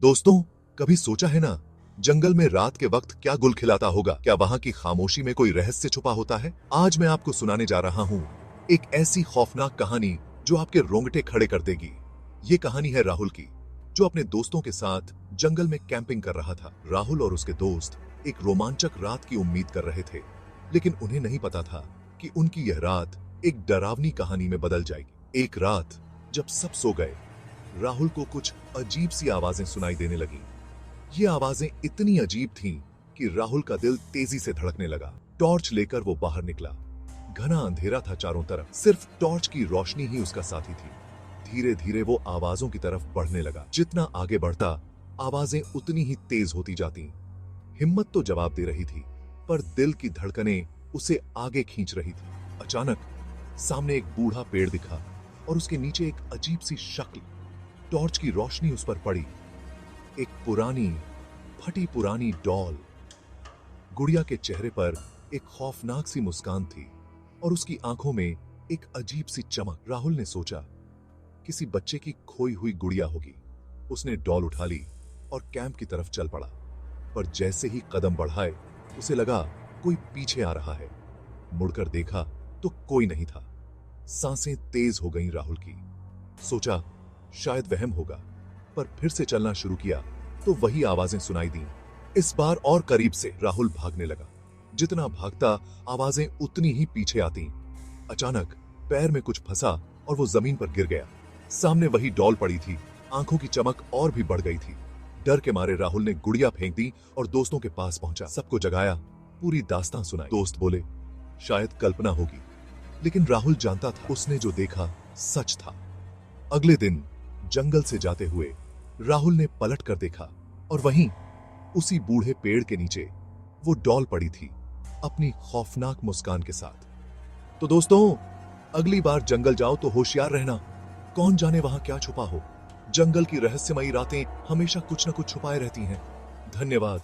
दोस्तों, कभी सोचा है ना, जंगल में रात के वक्त क्या गुल खिलाता होगा? क्या वहां की खामोशी में कोई रहस्य छुपा होता है? आज मैं आपको सुनाने जा रहा हूं एक ऐसी खौफनाक कहानी जो आपके रोंगटे खड़े कर देगी। ये कहानी है राहुल की, जो अपने दोस्तों के साथ जंगल में कैंपिंग कर रहा था। राहुल और उसके दोस्त एक रोमांचक रात की उम्मीद कर रहे थे, लेकिन उन्हें नहीं पता था कि उनकी यह रात एक डरावनी कहानी में बदल जाएगी। एक रात जब सब सो गए, राहुल को कुछ अजीब सी आवाजें सुनाई देने लगी। ये आवाजें इतनी अजीब थीं कि राहुल का दिल तेजी से धड़कने लगा। टॉर्च लेकर वो बाहर निकला। घना अंधेरा था चारों तरफ, सिर्फ टॉर्च की रोशनी ही उसका साथी थी। धीरे धीरे वो आवाजों की तरफ बढ़ने लगा। जितना आगे बढ़ता, आवाजें उतनी ही तेज होती जाती। हिम्मत तो जवाब दे रही थी, पर दिल की धड़कनें उसे आगे खींच रही थी। अचानक सामने एक बूढ़ा पेड़ दिखा और उसके नीचे एक अजीब सी शक्ल। टॉर्च की रोशनी उस पर पड़ी। एक पुरानी फटी पुरानी डॉल। गुड़िया के चेहरे पर एक खौफनाक सी मुस्कान थी और उसकी आंखों में एक अजीब सी चमक। राहुल ने सोचा, किसी बच्चे की खोई हुई गुड़िया होगी। उसने डॉल उठा ली और कैंप की तरफ चल पड़ा। पर जैसे ही कदम बढ़ाए, उसे लगा कोई पीछे आ रहा है। मुड़कर देखा तो कोई नहीं था। सांसें तेज हो गईं राहुल की। सोचा शायद वहम होगा, पर फिर से चलना शुरू किया तो वही आवाजें सुनाई दी। इस बार और करीब से राहुल भागने लगा। जितना भागता, आवाजें उतनी ही पीछे आती। अचानक पैर में कुछ फंसा और वो जमीन पर गिर गया। सामने वही डॉल पड़ी थी। आंखों की चमक और भी बढ़ गई थी। डर के मारे राहुल ने गुड़िया फेंक दी और दोस्तों के पास पहुंचा। सबको जगाया, पूरी दास्तां सुनाई। दोस्त बोले, शायद कल्पना होगी, लेकिन राहुल जानता था उसने जो देखा सच था। अगले दिन जंगल से जाते हुए राहुल ने पलट कर देखा और वहीं उसी बूढ़े पेड़ के नीचे वो डॉल पड़ी थी, अपनी खौफनाक मुस्कान के साथ। तो दोस्तों, अगली बार जंगल जाओ तो होशियार रहना। कौन जाने वहां क्या छुपा हो। जंगल की रहस्यमयी रातें हमेशा कुछ न कुछ छुपाए रहती हैं। धन्यवाद।